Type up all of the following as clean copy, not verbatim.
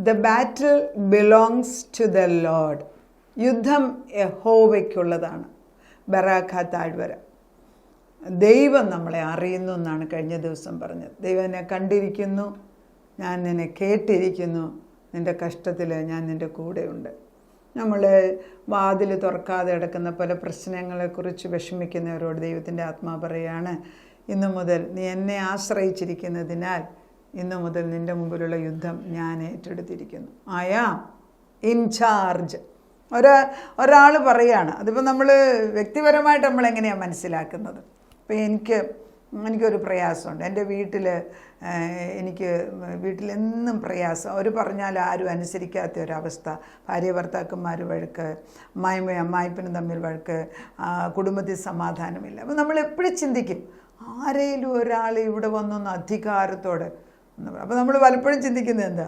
The battle belongs to the Lord. യുദ്ധം യഹോവയ്ക്കുള്ളതാണ്. ബറാഖ താഴ്വര. ദൈവം നമ്മളെ അറിയുന്നു എന്നാണ് കഴിഞ്ഞ ദിവസം പറഞ്ഞത്. ദൈവം എന്നെ കണ്ടിരിക്കുന്നു, ഞാൻ നിന്നെ കേട്ടിരിക്കുന്നു, നിൻ്റെ കഷ്ടത്തിൽ ഞാൻ നിൻ്റെ കൂടെയുണ്ട്. നമ്മൾ വാതിൽ തുറക്കാതെ കിടക്കുന്ന പല പ്രശ്നങ്ങളെക്കുറിച്ച് വിഷമിക്കുന്നവരോട് ദൈവത്തിൻ്റെ ആത്മാ പറയുകയാണ്, ഇന്നു മുതൽ നീ എന്നെ ആശ്രയിച്ചിരിക്കുന്നതിനാൽ ഇന്നു മുതൽ നിൻ്റെ മുമ്പിലുള്ള യുദ്ധം ഞാൻ ഏറ്റെടുത്തിരിക്കുന്നു. I am in charge. ഒരാൾ പറയുകയാണ്. അതിപ്പോൾ നമ്മൾ വ്യക്തിപരമായിട്ട് നമ്മളെങ്ങനെയാണ് മനസ്സിലാക്കുന്നത്? ഇപ്പോൾ എനിക്കൊരു പ്രയാസമുണ്ട്. എൻ്റെ എനിക്ക് വീട്ടിലെന്നും പ്രയാസം. അവർ പറഞ്ഞാൽ ആരും അനുസരിക്കാത്ത ഒരവസ്ഥ. ഭാര്യ ഭർത്താക്കന്മാർ വഴക്ക്, അമ്മായിപ്പനും തമ്മിൽ വഴക്ക്, കുടുംബത്തിൽ സമാധാനമില്ല. അപ്പോൾ നമ്മളെപ്പോഴും ചിന്തിക്കും, ആരെങ്കിലും ഒരാൾ ഇവിടെ വന്നൊന്ന് അധികാരത്തോടെ. അപ്പോൾ നമ്മൾ പലപ്പോഴും ചിന്തിക്കുന്നത് എന്താ,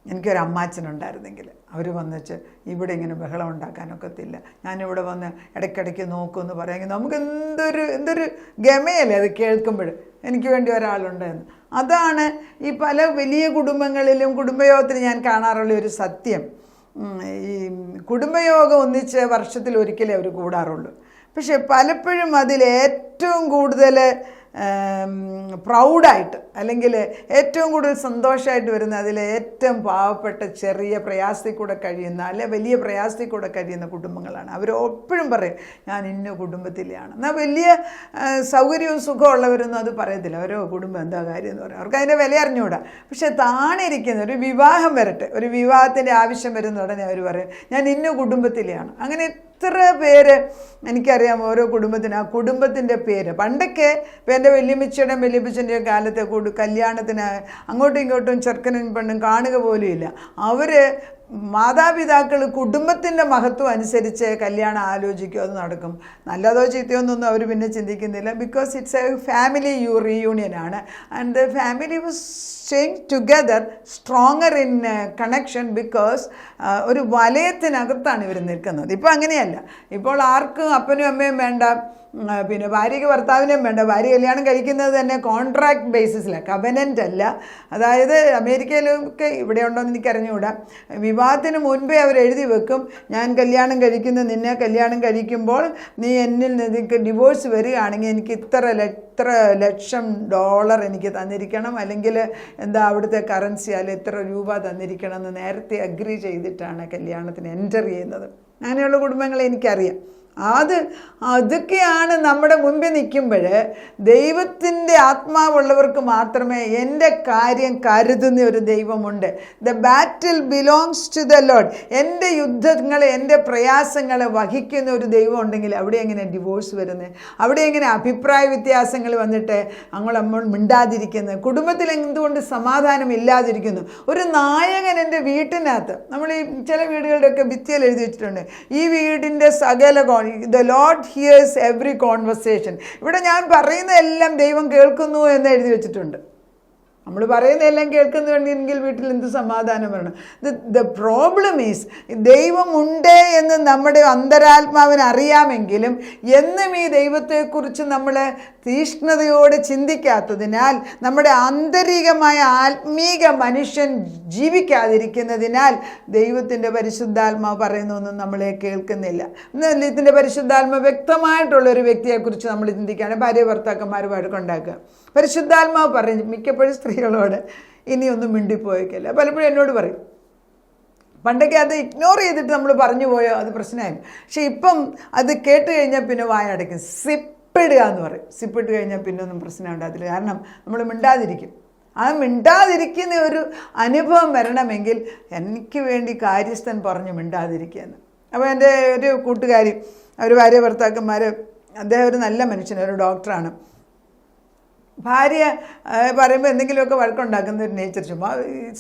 എനിക്കൊരു അമ്മാച്ചനുണ്ടായിരുന്നെങ്കിൽ അവർ വന്നിച്ച് ഇവിടെ ഇങ്ങനെ ബഹളം ഉണ്ടാക്കാനൊക്കത്തില്ല, ഞാനിവിടെ വന്ന് ഇടയ്ക്കിടയ്ക്ക് നോക്കുമെന്ന് പറയാമെങ്കിൽ നമുക്ക് എന്തൊരു ഗമയല്ലേ അത് കേൾക്കുമ്പോൾ, എനിക്ക് വേണ്ടി ഒരാളുണ്ടെന്ന്. അതാണ് ഈ പല വലിയ കുടുംബങ്ങളിലും കുടുംബയോഗത്തിന് ഞാൻ കാണാറുള്ള ഒരു സത്യം. ഈ കുടുംബയോഗം ഒന്നിച്ച് വർഷത്തിൽ ഒരിക്കലേ അവർ കൂടാറുള്ളൂ. പക്ഷെ പലപ്പോഴും അതിൽ ഏറ്റവും കൂടുതൽ പ്രൗഡായിട്ട് അല്ലെങ്കിൽ ഏറ്റവും കൂടുതൽ സന്തോഷമായിട്ട് വരുന്ന അതിൽ ഏറ്റവും പാവപ്പെട്ട ചെറിയ പ്രയാസത്തിൽ കൂടെ കഴിയുന്ന അല്ലെ വലിയ പ്രയാസത്തിൽ കൂടെ കഴിയുന്ന കുടുംബങ്ങളാണ്. അവർ എപ്പോഴും പറയും, ഞാൻ ഇന്ന കുടുംബത്തിലെയാണ്. എന്നാൽ വലിയ സൗകര്യവും സുഖവും ഉള്ളവരൊന്നും അത് പറയത്തില്ല. ഓരോ കുടുംബം എന്താ കാര്യം എന്ന് പറയും. അവർക്ക് അതിൻ്റെ വില അറിഞ്ഞുകൂടാ. പക്ഷെ താണിരിക്കുന്ന ഒരു വിവാഹം വരട്ടെ, ഒരു വിവാഹത്തിൻ്റെ ആവശ്യം വരുന്ന ഉടനെ അവർ പറയും, ഞാൻ ഇന്ന കുടുംബത്തിലെയാണ്. അങ്ങനെ എത്ര പേര് എനിക്കറിയാം ഓരോ കുടുംബത്തിന് ആ കുടുംബത്തിൻ്റെ പേര്. പണ്ടൊക്കെ ഇപ്പം എൻ്റെ വല്യമ്മച്ചിയുടെയും വല്യപ്പച്ചൻ്റെയും കാലത്തെ കല്യാണത്തിന് അങ്ങോട്ടും ഇങ്ങോട്ടും ചെറുക്കനും പെണ്ണും കാണുക പോലും ഇല്ല. അവർ മാതാപിതാക്കൾ കുടുംബത്തിൻ്റെ മഹത്വം അനുസരിച്ച് കല്യാണം ആലോചിക്കും, അത് നടക്കും. നല്ലതോ ചീത്തയോ എന്നൊന്നും അവർ പിന്നെ ചിന്തിക്കുന്നില്ല. ബിക്കോസ് ഇറ്റ്സ് എ ഫാമിലി റീയൂണിയനാണ്. And the family was staying together, stronger in connection. Because ഒരു വലയത്തിനകത്താണ് ഇവർ നിൽക്കുന്നത്. ഇപ്പോൾ അങ്ങനെയല്ല. ഇപ്പോൾ ആർക്കും അപ്പനും അമ്മയും വേണ്ട, പിന്നെ ഭാര്യയ്ക്ക് ഭർത്താവിനെയും വേണ്ട. ഭാര്യ കല്യാണം കഴിക്കുന്നത് തന്നെ കോൺട്രാക്ട് ബേസിസിലാണ്, കവനൻ്റ് അല്ല. അതായത് അമേരിക്കയിലൊക്കെ ഇവിടെ ഉണ്ടോയെന്ന് എനിക്കറിഞ്ഞുകൂടാ. വിവാഹത്തിന് മുൻപേ അവർ എഴുതി വെക്കും, ഞാൻ കല്യാണം കഴിക്കുന്ന നിന്നെ കല്യാണം കഴിക്കുമ്പോൾ നീ എന്നിൽ നിനക്ക് ഡിവോഴ്സ് വരികയാണെങ്കിൽ എനിക്ക് ഇത്ര ലക്ഷം ഡോളർ എനിക്ക് തന്നിരിക്കണം, അല്ലെങ്കിൽ എന്താ അവിടുത്തെ കറൻസി അല്ലെ ഇത്ര രൂപ തന്നിരിക്കണം എന്ന് നേരത്തെ അഗ്രി ചെയ്തിട്ടാണ് കല്യാണത്തിന് എൻ്റർ ചെയ്യുന്നത്. അങ്ങനെയുള്ള കുടുംബങ്ങളെ എനിക്കറിയാം. അതൊക്കെയാണ് നമ്മുടെ മുമ്പിൽ നിൽക്കുമ്പോൾ ദൈവത്തിൻ്റെ ആത്മാവുള്ളവർക്ക് മാത്രമേ എൻ്റെ കാര്യം കരുതുന്ന ഒരു ദൈവമുണ്ട്. The battle belongs to the Lord. എൻ്റെ യുദ്ധങ്ങളെ എൻ്റെ പ്രയാസങ്ങളെ വഹിക്കുന്ന ഒരു ദൈവം ഉണ്ടെങ്കിൽ അവിടെ എങ്ങനെ ഡിവോഴ്സ് വരുന്നത്? അവിടെ എങ്ങനെ അഭിപ്രായ വ്യത്യാസങ്ങൾ വന്നിട്ട് നമ്മൾ മിണ്ടാതിരിക്കുന്നത്? കുടുംബത്തിൽ എന്തുകൊണ്ട് സമാധാനം ഇല്ലാതിരിക്കുന്നു? ഒരു നായകൻ എൻ്റെ വീട്ടിനകത്ത്, നമ്മൾ ഈ ചില വീടുകളുടെയൊക്കെ ഭിത്തിയിൽ എഴുതി വെച്ചിട്ടുണ്ട്, ഈ വീടിൻ്റെ സകല The Lord hears every conversation. ഇവിടെ ഞാൻ പറയുന്നതെല്ലാം ദൈവം കേൾക്കുന്നു എന്ന് എഴുതി വെച്ചിട്ടുണ്ട്. നമ്മൾ പറയുന്നതെല്ലാം കേൾക്കുന്നുണ്ടെങ്കിൽ വീട്ടിൽ എന്ത് സമാധാനം വരണം? ദ പ്രോബ്ലം ഈസ്, ദൈവമുണ്ട് എന്ന് നമ്മുടെ അന്തരാത്മാവിന് അറിയാമെങ്കിലും എന്നും ഈ ദൈവത്തെക്കുറിച്ച് നമ്മൾ തീഷ്ണതയോടെ ചിന്തിക്കാത്തതിനാൽ, നമ്മുടെ ആന്തരികമായ ആത്മീക മനുഷ്യൻ ജീവിക്കാതിരിക്കുന്നതിനാൽ ദൈവത്തിൻ്റെ പരിശുദ്ധാത്മാവ് പറയുന്നൊന്നും നമ്മളെ കേൾക്കുന്നില്ല. ഇതിൻ്റെ പരിശുദ്ധാത്മാവ് വ്യക്തമായിട്ടുള്ളൊരു വ്യക്തിയെക്കുറിച്ച് നമ്മൾ ചിന്തിക്കുകയാണ്. ഭാര്യ ഭർത്താക്കന്മാർ വഴക്കുണ്ടാക്കുക. പരിശുദ്ധാത്മാവ് പറയും മിക്കപ്പോഴും സ്ത്രീകളോട്, ഇനിയൊന്നും മിണ്ടിപ്പോയേക്കല്ല. പലപ്പോഴും എന്നോട് പറയും, പണ്ടൊക്കെ അത് ഇഗ്നോർ ചെയ്തിട്ട് നമ്മൾ പറഞ്ഞു പോയോ അത് പ്രശ്നമായി. പക്ഷെ ഇപ്പം അത് കേട്ട് കഴിഞ്ഞാൽ പിന്നെ വായടയ്ക്കും. സിപ്പിടുക എന്ന് പറയും. സിപ്പിട്ട് കഴിഞ്ഞാൽ പിന്നെ ഒന്നും പ്രശ്നം ഉണ്ടാകത്തില്ല. കാരണം നമ്മൾ മിണ്ടാതിരിക്കും. ആ മിണ്ടാതിരിക്കുന്ന ഒരു അനുഭവം വരണമെങ്കിൽ എനിക്ക് വേണ്ടി കാര്യസ്ഥൻ പറഞ്ഞു മിണ്ടാതിരിക്കുകയെന്ന്. അപ്പോൾ എൻ്റെ ഒരു കൂട്ടുകാരി, അവർ ഭാര്യ ഭർത്താക്കന്മാർ, അദ്ദേഹം ഒരു നല്ല മനുഷ്യൻ, ഒരു ഡോക്ടറാണ്. ഭാര്യ പറയുമ്പോൾ എന്തെങ്കിലുമൊക്കെ വഴക്കുണ്ടാക്കുന്ന ഒരു നേച്ചർ, ചുമ്മാ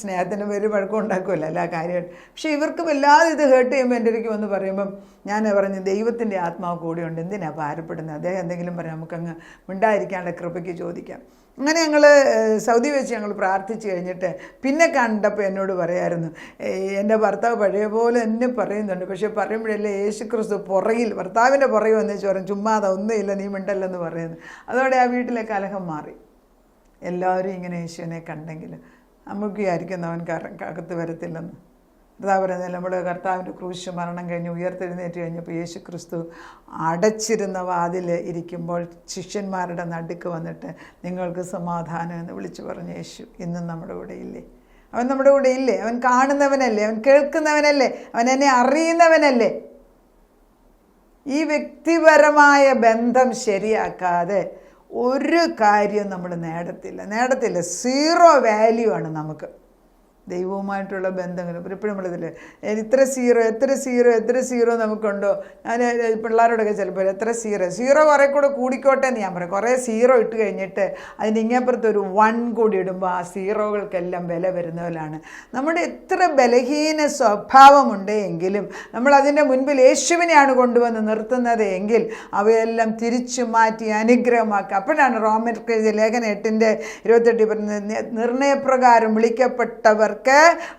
സ്നേഹത്തിൻ്റെ പേര് വഴക്കുണ്ടാക്കുമല്ലോ എല്ലാ കാര്യമായിട്ട്. പക്ഷേ ഇവർക്ക് വല്ലാതെ ഇത് ഹേർട്ട് ചെയ്യുമ്പോൾ എൻ്റെ അടുക്ക് വന്ന് പറയുമ്പം ഞാൻ പറഞ്ഞു, ദൈവത്തിൻ്റെ ആത്മാവ് കൂടെയുണ്ട്, എന്തിനാണ് ഭാരപ്പെടുന്നത്? അദ്ദേഹം എന്തെങ്കിലും പറയാം, നമുക്കങ്ങ് മിണ്ടാതിരിക്കാനുള്ള കൃപയ്ക്ക് ചോദിക്കാം. അങ്ങനെ ഞങ്ങൾ സൗദി വെച്ച് ഞങ്ങൾ പ്രാർത്ഥിച്ച് കഴിഞ്ഞിട്ട് പിന്നെ കണ്ടപ്പോൾ എന്നോട് പറയായിരുന്നു, എൻ്റെ ഭർത്താവ് പഴയ പോലെ എന്നെ പറയുന്നുണ്ട്, പക്ഷേ പറയുമ്പോഴല്ലേ യേശു ക്രിസ്തു പുറകിൽ, ഭർത്താവിൻ്റെ പുറകിൽ വന്നേച്ച് പറയും, ചുമ്മാതെ ഒന്നുമില്ല നീ മിണ്ടല്ലെന്ന് പറയുന്നു. അതോടെ ആ വീട്ടിലെ കലഹം മാറി. എല്ലാവരും ഇങ്ങനെ യേശുവിനെ കണ്ടെങ്കിൽ നമുക്ക് വിചാരിക്കുന്നു അവൻ അകത്ത് വരത്തില്ലെന്ന്. അതാ പറയുന്നത്, നമ്മുടെ കർത്താവിൻ്റെ ക്രൂശ് മരണം കഴിഞ്ഞ് ഉയർത്തെഴുന്നേറ്റ് കഴിഞ്ഞപ്പോൾ യേശു ക്രിസ്തു അടച്ചിരുന്ന വാതിൽ ഇരിക്കുമ്പോൾ ശിഷ്യന്മാരുടെ നടുക്ക് വന്നിട്ട് നിങ്ങൾക്ക് സമാധാനം എന്ന് വിളിച്ചു പറഞ്ഞ യേശു ഇന്നും നമ്മുടെ കൂടെ ഇല്ലേ? അവൻ നമ്മുടെ കൂടെ ഇല്ലേ? അവൻ കാണുന്നവനല്ലേ? അവൻ കേൾക്കുന്നവനല്ലേ? അവൻ എന്നെ അറിയുന്നവനല്ലേ? ഈ വ്യക്തിപരമായ ബന്ധം ശരിയാക്കാതെ ഒരു കാര്യം നമ്മൾ നേടത്തില്ല. 0 വാല്യൂ ആണ് നമുക്ക് ദൈവവുമായിട്ടുള്ള ബന്ധങ്ങൾ. എപ്പോഴും നമ്മളിതില്ലേ എത്ര സീറോ നമുക്കുണ്ടോ? ഞാൻ പിള്ളേരോടൊക്കെ ചിലപ്പോൾ എത്ര സീറോ കുറേ കൂടെ കൂടിക്കോട്ടെ എന്ന് ഞാൻ പറയും. കുറേ സീറോ ഇട്ട് കഴിഞ്ഞിട്ട് അതിൻ്റെ ഇങ്ങേപ്പുറത്ത് ഒരു 1 കൂടി ഇടുമ്പോൾ ആ സീറോകൾക്കെല്ലാം വില വരുന്നവരാണ്. നമ്മുടെ എത്ര ബലഹീന സ്വഭാവമുണ്ട് എങ്കിലും നമ്മൾ അതിൻ്റെ മുൻപിൽ യേശുവിനെയാണ് കൊണ്ടുവന്ന് നിർത്തുന്നത് എങ്കിൽ അവയെല്ലാം തിരിച്ചു മാറ്റി അനുഗ്രഹമാക്കുക. അപ്പോഴാണ് റോമർക്ക് ലേഖനം 8:28 പറയുന്നത്, നിർണയപ്രകാരം വിളിക്കപ്പെട്ടവർ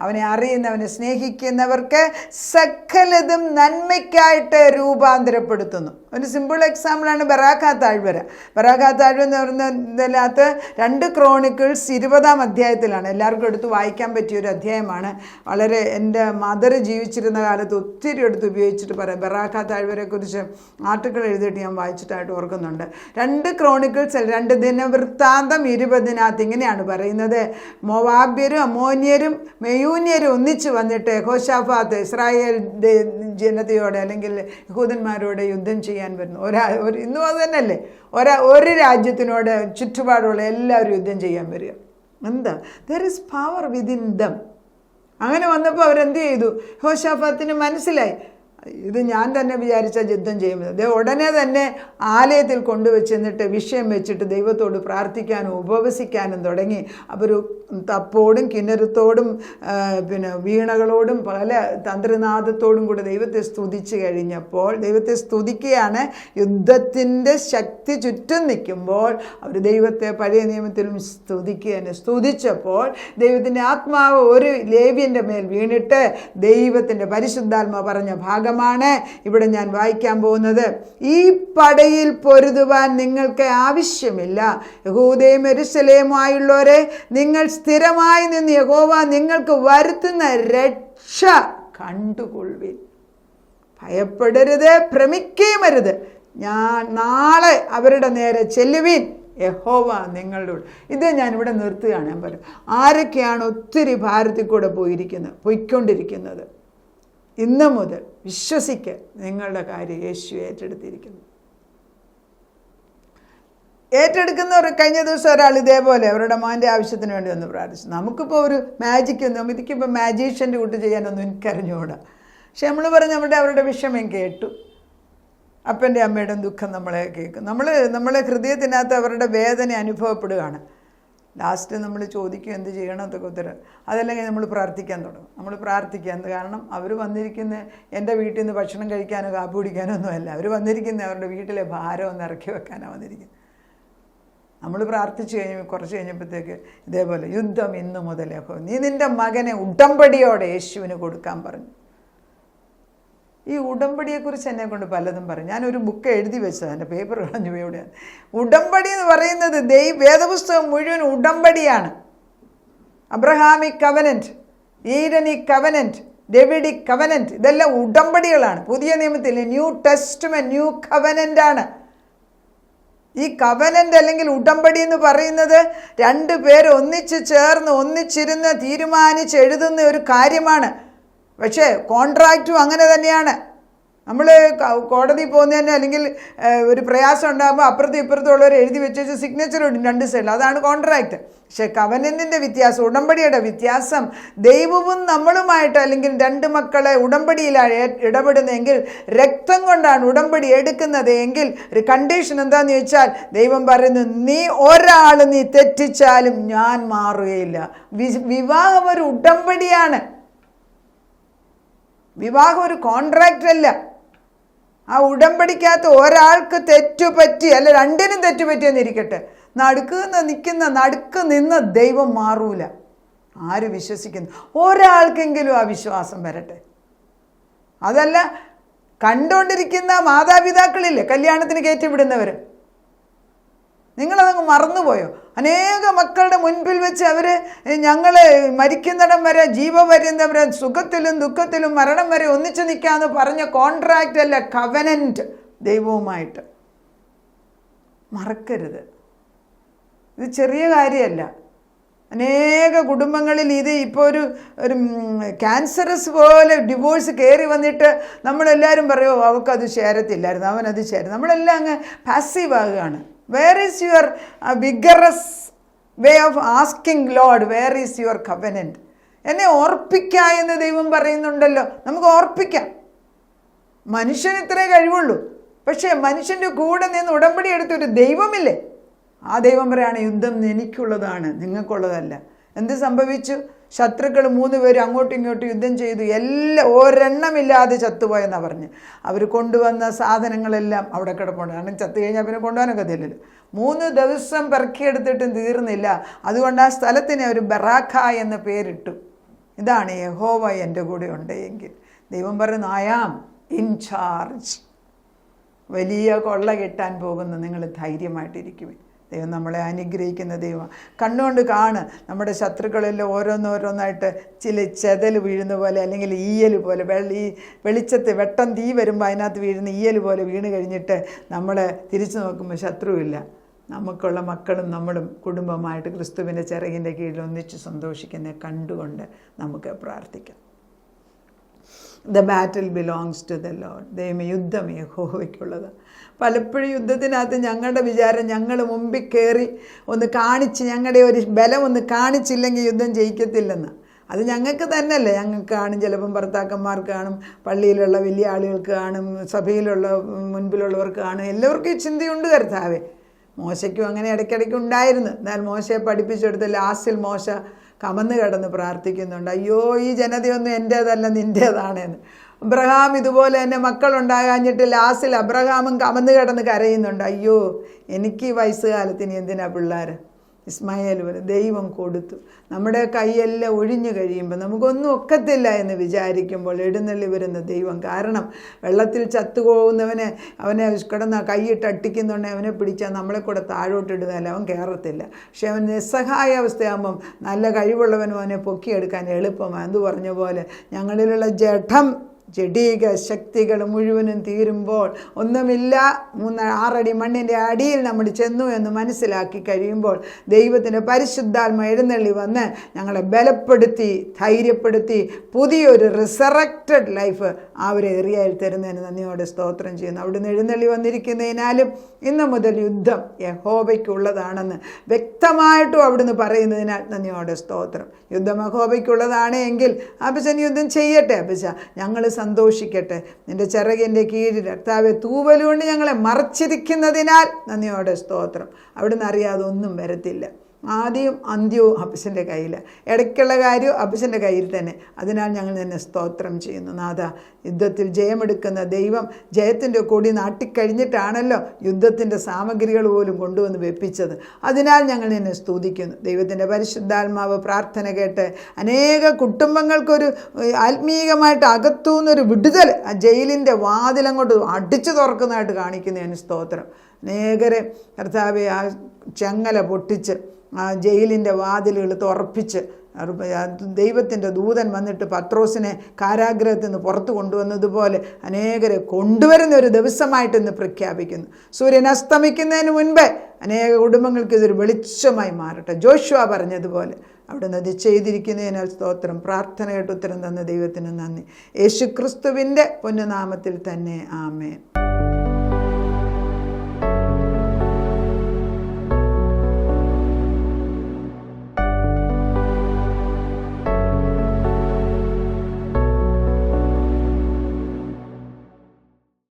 അവനെ അറിയുന്നവനെ സ്നേഹിക്കുന്നവർക്ക് സകലതും നന്മയ്ക്കായിട്ട് രൂപാന്തരപ്പെടുത്തുന്നു. ഒരു സിമ്പിൾ എക്സാമ്പിളാണ് ബറാഖ താഴ്വര. ബറാഖ താഴ്വര എന്ന് പറയുന്നതിനകത്ത് 2 ക്രോണിക്കിൾസ് 20-ാം അധ്യായത്തിലാണ്. എല്ലാവർക്കും എടുത്ത് വായിക്കാൻ പറ്റിയൊരു അധ്യായമാണ്. വളരെ എൻ്റെ മദർ ജീവിച്ചിരുന്ന കാലത്ത് ഒത്തിരി എടുത്ത് ഉപയോഗിച്ചിട്ട് പറയാം. ബറാഖ താഴ്വരയെക്കുറിച്ച് ആർട്ടിക്കിൾ എഴുതിയിട്ട് ഞാൻ വായിച്ചിട്ടായിട്ട് ഓർക്കുന്നുണ്ട്. 2 ക്രോണിക്കിൾസ് 2 ദിനവൃത്താന്തം 20-നകത്ത് ഇങ്ങനെയാണ് പറയുന്നത്, മോവാബ്യരും അമ്മോന്യരും മെയൂന്യരും ഒന്നിച്ച് വന്നിട്ട് യഹോശാഫാത്ത് ഇസ്രായേൽ ജനതയോടെ അല്ലെങ്കിൽ യഹൂദന്മാരോട് യുദ്ധം ചെയ്യാൻ വരുന്നു. ഇന്നും അത് തന്നെയല്ലേ, ഒരു രാജ്യത്തിനോട് ചുറ്റുപാടുള്ള എല്ലാവരും യുദ്ധം ചെയ്യാൻ വരിക. എന്താ? There is power within dum. അങ്ങനെ വന്നപ്പോൾ അവരെന്ത് ചെയ്തു? യഹോശാഫാത്തിന് മനസ്സിലായി ഇത് ഞാൻ തന്നെ വിചാരിച്ച യുദ്ധം ചെയ്യുന്നത്. ഉടനെ തന്നെ ആലയത്തിൽ കൊണ്ടുവച്ചെന്നിട്ട് വിഷയം വെച്ചിട്ട് ദൈവത്തോട് പ്രാർത്ഥിക്കാനും ഉപവസിക്കാനും തുടങ്ങി. അവർ തപ്പോടും കിന്നരത്തോടും പിന്നെ വീണകളോടും പല തന്ത്രനാദത്തോടും കൂടെ ദൈവത്തെ സ്തുതിച്ച് കഴിഞ്ഞപ്പോൾ, ദൈവത്തെ സ്തുതിക്കുകയാണ്. യുദ്ധത്തിൻ്റെ ശക്തി ചുറ്റും നിൽക്കുമ്പോൾ അവർ ദൈവത്തെ പഴയ നിയമത്തിലും സ്തുതിക്കുകയാണ്. സ്തുതിച്ചപ്പോൾ ദൈവത്തിൻ്റെ ആത്മാവ് ഒരു ലേവ്യൻ്റെ മേൽ വീണിട്ട് ദൈവത്തിൻ്റെ പരിശുദ്ധാത്മാവ് പറഞ്ഞ ഭാഗമാണ് ഇവിടെ ഞാൻ വായിക്കാൻ പോകുന്നത്. ഈ പടയിൽ പൊരുതുവാൻ നിങ്ങൾക്ക് ആവശ്യമില്ല. യഹൂദയും യെരൂശലേമുമായുള്ളവരെ, നിങ്ങൾ സ്ഥിരമായി നിന്ന് യഹോവ നിങ്ങൾക്ക് വരുത്തുന്ന രക്ഷ കണ്ടുകൊള്ളുവിൻ. ഭയപ്പെടരുത്, ഭ്രമിക്കുകയുമരുത്. ഞാൻ അവരുടെ നേരെ ചെല്ലുവിൻ, യഹോവ നിങ്ങളുടെ. ഇത് ഞാനിവിടെ നിർത്തുകയാണ്. ഞാൻ പറയും, ആരൊക്കെയാണ് ഒത്തിരി ഭാരത്തിൽ കൂടെ പോയിക്കൊണ്ടിരിക്കുന്നത്, ഇന്ന് മുതൽ വിശ്വസിക്കുക, നിങ്ങളുടെ കാര്യം യേശു ഏറ്റെടുത്തിരിക്കുന്നു. ഏറ്റെടുക്കുന്നവർ കഴിഞ്ഞ ദിവസം ഒരാൾ ഇതേപോലെ അവരുടെ മോൻ്റെ ആവശ്യത്തിന് വേണ്ടി ഒന്ന് പ്രാർത്ഥിച്ചു. നമുക്കിപ്പോൾ ഒരു എനിക്കിപ്പോൾ മാജീഷ്യൻ്റെ കൂട്ട് ചെയ്യാനൊന്നും എനിക്കറിഞ്ഞുകൂടാ. പക്ഷെ നമ്മൾ പറഞ്ഞ് അവരുടെ വിഷമം കേട്ടു. അപ്പൻ്റെ അമ്മയുടെ ദുഃഖം നമ്മളെ കേൾക്കും. നമ്മളെ ഹൃദയത്തിനകത്ത് അവരുടെ വേദന അനുഭവപ്പെടുകയാണ്. ലാസ്റ്റ് നമ്മൾ ചോദിക്കും എന്ത് ചെയ്യണം എന്നൊക്കെ ഉത്തരം. അതല്ലെങ്കിൽ നമ്മൾ പ്രാർത്ഥിക്കാൻ തുടങ്ങും. നമ്മൾ പ്രാർത്ഥിക്കാൻ, കാരണം അവർ വന്നിരിക്കുന്ന എൻ്റെ വീട്ടിൽ നിന്ന് ഭക്ഷണം കഴിക്കാനോ കാപ്പി കുടിക്കാനോ ഒന്നുമല്ല. അവർ വന്നിരിക്കുന്ന അവരുടെ വീട്ടിലെ ഭാരം ഒന്ന് ഇറക്കി വെക്കാനാണ് വന്നിരിക്കുന്നത്. നമ്മൾ പ്രാർത്ഥിച്ചു കുറച്ച് കഴിഞ്ഞപ്പോഴത്തേക്ക് ഇതേപോലെ, യുദ്ധം ഇന്ന് മുതൽ നീ നിൻ്റെ മകനെ ഉടമ്പടിയോടെ യേശുവിന് കൊടുക്കാൻ പറഞ്ഞു. ഈ ഉടമ്പടിയെക്കുറിച്ച് എന്നെ കൊണ്ട് പലതും പറയും. ഞാനൊരു ബുക്ക് എഴുതി വെച്ചത്, എൻ്റെ പേപ്പർ കളഞ്ഞു എവിടെയാണ്. ഉടമ്പടി എന്ന് പറയുന്നത് വേദപുസ്തകം മുഴുവൻ ഉടമ്പടിയാണ്. അബ്രഹാമിക് കവനൻറ്റ്, ഈഡനിക് കവനൻറ്റ്, ഡേവിഡിക് കവനൻറ്റ്, ഇതെല്ലാം ഉടമ്പടികളാണ്. പുതിയ നിയമത്തിൽ ന്യൂ ടെസ്റ്റ്മെൻറ്റ്, ന്യൂ കവനൻ്റ് ആണ്. ഈ കവനൻ്റ് അല്ലെങ്കിൽ ഉടമ്പടി എന്ന് പറയുന്നത് 2 പേര് ഒന്നിച്ച് ചേർന്ന് ഒന്നിച്ചിരുന്ന് തീരുമാനിച്ച് എഴുതുന്ന ഒരു കാര്യമാണ്. പക്ഷേ കോൺട്രാക്റ്റും അങ്ങനെ തന്നെയാണ്. നമ്മൾ കോടതി പോകുന്നതന്നെ അല്ലെങ്കിൽ ഒരു പ്രയാസം ഉണ്ടാകുമ്പോൾ അപ്പുറത്തും ഇപ്പുറത്തും ഉള്ളവർ എഴുതി വെച്ച് സിഗ്നേച്ചർ ഇടും 2 സൈഡിൽ. അതാണ് കോൺട്രാക്റ്റ്. പക്ഷേ കവനൻറ്റിൻ്റെ വ്യത്യാസം, ഉടമ്പടിയുടെ വ്യത്യാസം, ദൈവവും നമ്മളുമായിട്ട് അല്ലെങ്കിൽ 2 മക്കളെ ഉടമ്പടിയിലാണ് ഇടപെടുന്നതെങ്കിൽ, രക്തം കൊണ്ടാണ് ഉടമ്പടി എടുക്കുന്നത് എങ്കിൽ ഒരു കണ്ടീഷൻ എന്താണെന്ന് ചോദിച്ചാൽ, ദൈവം പറയുന്നു നീ തെറ്റിച്ചാലും ഞാൻ മാറുകയില്ല. വിവാഹം ഒരു ഉടമ്പടിയാണ്. വിവാഹം ഒരു കോൺട്രാക്റ്റ് അല്ല. ആ ഉടമ്പടിക്കകത്ത് ഒരാൾക്ക് തെറ്റുപറ്റി, അല്ല 2നും തെറ്റുപറ്റിയെന്നിരിക്കട്ടെ, നടുക്ക് നിന്ന് ദൈവം മാറൂല. ആര് വിശ്വസിക്കുന്നു? ഒരാൾക്കെങ്കിലും ആ വിശ്വാസം വരട്ടെ. അതല്ല, കണ്ടുകൊണ്ടിരിക്കുന്ന മാതാപിതാക്കളില്ലേ കല്യാണത്തിന് കയറ്റിവിടുന്നവർ, നിങ്ങളതങ്ങ് മറന്നുപോയോ? അനേക മക്കളുടെ മുൻപിൽ വെച്ച് അവർ ഞങ്ങൾ മരിക്കുന്നിടം വരെ, ജീവപര്യന്തം വരെ, സുഖത്തിലും ദുഃഖത്തിലും മരണം വരെ ഒന്നിച്ചു നിൽക്കാമെന്ന് പറഞ്ഞ കോൺട്രാക്റ്റ് അല്ല, കവനൻറ്റ് ദൈവവുമായിട്ട്. മറക്കരുത്. ഇത് ചെറിയ കാര്യമല്ല. അനേക കുടുംബങ്ങളിൽ ഇത് ഇപ്പോൾ ഒരു ക്യാൻസറസ് പോലെ ഡിവോഴ്സ് കയറി വന്നിട്ട് നമ്മളെല്ലാവരും പറയുമോ അവൾക്കത് ചേരത്തില്ലായിരുന്നു, അവനത് ചേരും. നമ്മളെല്ലാം അങ്ങ് പാസീവ് ആകുകയാണ്. Where is your vigorous way of asking Lord, where is your covenant? എന്നെ ഓർപ്പിക്കുക എന്ന് ദൈവം പറയുന്നുണ്ടല്ലോ. നമുക്ക് ഓർപ്പിക്കാം. മനുഷ്യന് ഇത്രേ കഴിവുള്ളൂ. പക്ഷേ മനുഷ്യൻ്റെ കൂടെ നിന്ന് ഉടമ്പടി എടുത്തൊരു ദൈവമില്ലേ? ആ ദൈവം പറയാണ് യുദ്ധം എനിക്കുള്ളതാണ്, നിങ്ങൾക്കുള്ളതല്ല. എന്ത് സംഭവിച്ചു? ശത്രുക്കൾ 3 പേരും അങ്ങോട്ടും ഇങ്ങോട്ടും യുദ്ധം ചെയ്തു. ഒരെണ്ണമില്ലാതെ ചത്തുപോയെന്നാണ് പറഞ്ഞ്. അവർ കൊണ്ടുവന്ന സാധനങ്ങളെല്ലാം അവിടെ കിടപ്പുണ്ട്. കാരണം ചത്തു കഴിഞ്ഞാൽ പിന്നെ കൊണ്ടുപോകാനൊക്കെ ഇല്ലല്ലോ. 3 ദിവസം പെറുക്കിയെടുത്തിട്ടും തീർന്നില്ല. അതുകൊണ്ട് ആ സ്ഥലത്തിന് അവർ ബറാഖ എന്ന് പേരിട്ടു. ഇതാണ് യഹോവ എൻ്റെ കൂടെ ഉണ്ട് എങ്കിൽ. ദൈവം പറയുന്നു ഐ ആം ഇൻ ചാർജ്. വലിയ കൊള്ള കിട്ടാൻ പോകുന്നു, നിങ്ങൾ ധൈര്യമായിട്ടിരിക്കുമേ. ദൈവം നമ്മളെ അനുഗ്രഹിക്കുന്ന ദൈവം. കണ്ണുകൊണ്ട് കാണ്. നമ്മുടെ ശത്രുക്കളെല്ലാം ഓരോന്നോരോന്നായിട്ട് ചില ചെതൽ വീഴുന്ന പോലെ, അല്ലെങ്കിൽ ഈയൽ പോലെ, ഈ വെളിച്ചത്ത് വെട്ടം തീ വരുമ്പോൾ അതിനകത്ത് വീഴുന്ന ഈയൽ പോലെ വീണ് കഴിഞ്ഞിട്ട് നമ്മൾ തിരിച്ചു നോക്കുമ്പോൾ ശത്രുവില്ല. നമുക്കുള്ള മക്കളും നമ്മളും കുടുംബമായിട്ട് ക്രിസ്തുവിൻ്റെ ചിറകിൻ്റെ കീഴിൽ ഒന്നിച്ച് സന്തോഷിക്കുന്ന കണ്ടുകൊണ്ട് നമുക്ക് പ്രാർത്ഥിക്കാം. The battle belongs to the Lord. ദൈവമേ, യുദ്ധം യഹോവയ്ക്കുള്ളത്. പലപ്പോഴും യുദ്ധത്തിനകത്ത് ഞങ്ങളുടെ വിചാരം ഞങ്ങൾ മുമ്പിൽ കയറി ഒന്ന് കാണിച്ച്, ഞങ്ങളുടെ ഒരു ബലം ഒന്ന് കാണിച്ചില്ലെങ്കിൽ യുദ്ധം ജയിക്കത്തില്ലെന്ന്. അത് ഞങ്ങൾക്ക് തന്നെയല്ലേ, ഞങ്ങൾക്ക് കാണും, ചിലപ്പം ഭർത്താക്കന്മാർക്ക് കാണും, പള്ളിയിലുള്ള വലിയ ആളുകൾക്ക് കാണും, സഭയിലുള്ള മുൻപിലുള്ളവർക്ക് കാണും. എല്ലാവർക്കും ഈ ചിന്തയുണ്ട് കർത്താവേ. മോശയ്ക്കും അങ്ങനെ ഇടയ്ക്കിടയ്ക്ക് ഉണ്ടായിരുന്നു. എന്നാൽ മോശയെ പഠിപ്പിച്ചെടുത്ത് ലാസ്റ്റിൽ മോശ കമന്ന് കിടന്ന് പ്രാർത്ഥിക്കുന്നുണ്ട്, അയ്യോ ഈ ജനതയൊന്നും എൻ്റേതല്ല നിൻ്റേതാണെന്ന്. അബ്രഹാം ഇതുപോലെ തന്നെ മക്കളുണ്ടാകാഞ്ഞിട്ട് ലാസ്റ്റിൽ അബ്രഹാമും കമന്ന് കിടന്ന് കരയുന്നുണ്ട്, അയ്യോ എനിക്ക് ഈ വയസ്സുകാലത്തിന് എന്തിനാ പിള്ളേർ. ഇസ്മായേൽ പോലെ ദൈവം കൊടുത്തു. നമ്മുടെ കൈയെല്ലാം ഒഴിഞ്ഞു കഴിയുമ്പോൾ നമുക്കൊന്നും ഒക്കത്തില്ല എന്ന് വിചാരിക്കുമ്പോൾ എഴുന്നള്ളി വരുന്ന ദൈവം. കാരണം വെള്ളത്തിൽ ചത്തുപോകുന്നവനെ അവനെ കിടന്ന് കൈയിട്ട് അട്ടിക്കുന്നുണ്ടെങ്കിൽ അവനെ പിടിച്ചാൽ നമ്മളെ കൂടെ താഴോട്ടിടുന്നതല്ല, അവൻ കയറത്തില്ല. പക്ഷെ അവൻ നിസ്സഹായാവസ്ഥയാകുമ്പം നല്ല കഴിവുള്ളവനും അവനെ പൊക്കിയെടുക്കാൻ എളുപ്പമാണ്. എന്ന് പറഞ്ഞ പോലെ ഞങ്ങളിലുള്ള ജഡീക ശക്തികൾ മുഴുവനും തീരുമ്പോൾ ഒന്നുമില്ല, 6 അടി മണ്ണിൻ്റെ അടിയിൽ നമ്മൾ ചെന്നു എന്ന് മനസ്സിലാക്കി കഴിയുമ്പോൾ ദൈവത്തിൻ്റെ പരിശുദ്ധാത്മ എഴുന്നള്ളി വന്ന് ഞങ്ങളെ ബലപ്പെടുത്തി ധൈര്യപ്പെടുത്തി പുതിയൊരു റിസറക്റ്റഡ് ലൈഫ് ആ ഒരു ഏറിയയിൽ തരുന്നതിന് നന്ദിയോടെ സ്തോത്രം ചെയ്യുന്നു. അവിടുന്ന് എഴുന്നള്ളി വന്നിരിക്കുന്നതിനാലും ഇന്നു മുതൽ യുദ്ധം യഹോവയ്ക്കുള്ളതാണെന്ന് വ്യക്തമായിട്ടും അവിടുന്ന് പറയുന്നതിനാൽ നന്ദിയോടെ സ്തോത്രം. യുദ്ധം യഹോവയ്ക്കുള്ളതാണ് എങ്കിൽ അപ്പച്ചൻ യുദ്ധം ചെയ്യട്ടെ. അപ്പച്ച ഞങ്ങൾ സന്തോഷിക്കട്ടെ. നിൻ്റെ ചിറകിൻ്റെ കീഴിൽ കർത്താവേ തൂവലുകൊണ്ട് ഞങ്ങളെ മറച്ചിരിക്കുന്നതിനാൽ നന്ദിയോടെ സ്തോത്രം. അവിടുന്ന് അറിയാതെ ഒന്നും വരത്തില്ല. ആദ്യവും അന്ത്യവും അപ്പച്ചൻ്റെ കയ്യിൽ, ഇടയ്ക്കുള്ള കാര്യവും അപ്പച്ചൻ്റെ കയ്യിൽ തന്നെ. അതിനാൽ ഞങ്ങൾ നിന്നെ സ്തോത്രം ചെയ്യുന്നു. നാഥ, യുദ്ധത്തിൽ ജയമെടുക്കുന്ന ദൈവം ജയത്തിൻ്റെ കൊടി നാട്ടിക്കഴിഞ്ഞിട്ടാണല്ലോ യുദ്ധത്തിൻ്റെ സാമഗ്രികൾ പോലും കൊണ്ടുവന്ന് വെപ്പിച്ചത്. അതിനാൽ ഞങ്ങൾ നിന്നെ സ്തുതിക്കുന്നു. ദൈവത്തിൻ്റെ പരിശുദ്ധാത്മാവ് പ്രാർത്ഥന കേട്ട് അനേക കുടുംബങ്ങൾക്കൊരു ആത്മീയമായിട്ട് അകത്തുനിന്നൊരു വിടുതൽ ആ ജയിലിൻ്റെ വാതിലങ്ങോട്ട് അടിച്ചു തുറക്കുന്നതായിട്ട് കാണിക്കുന്നതിന് സ്തോത്രം. അനേകരെ കർത്താവെ ആ ചങ്ങല പൊട്ടിച്ച് ആ ജയിലിൻ്റെ വാതിലുകൾ തുറപ്പിച്ച് ദൈവത്തിൻ്റെ ദൂതൻ വന്നിട്ട് പത്രോസിനെ കാരാഗ്രഹത്തിൽ നിന്ന് പുറത്തു കൊണ്ടുവന്നതുപോലെ അനേകരെ കൊണ്ടുവരുന്ന ഒരു ദിവസമായിട്ട് ഇന്ന് പ്രഖ്യാപിക്കുന്നു. സൂര്യൻ അസ്തമിക്കുന്നതിന് മുൻപേ അനേക കുടുംബങ്ങൾക്ക് ഇതൊരു വെളിച്ചമായി മാറട്ടെ. ജോഷുവ പറഞ്ഞതുപോലെ അവിടുന്ന് അത് ചെയ്തിരിക്കുന്നതിനാൽ സ്തോത്രം. പ്രാർത്ഥന കേട്ട് ഉത്തരം തന്ന ദൈവത്തിന് നന്ദി. യേശു ക്രിസ്തുവിൻ്റെ പൊന്നുനാമത്തിൽ തന്നെ ആമേൻ.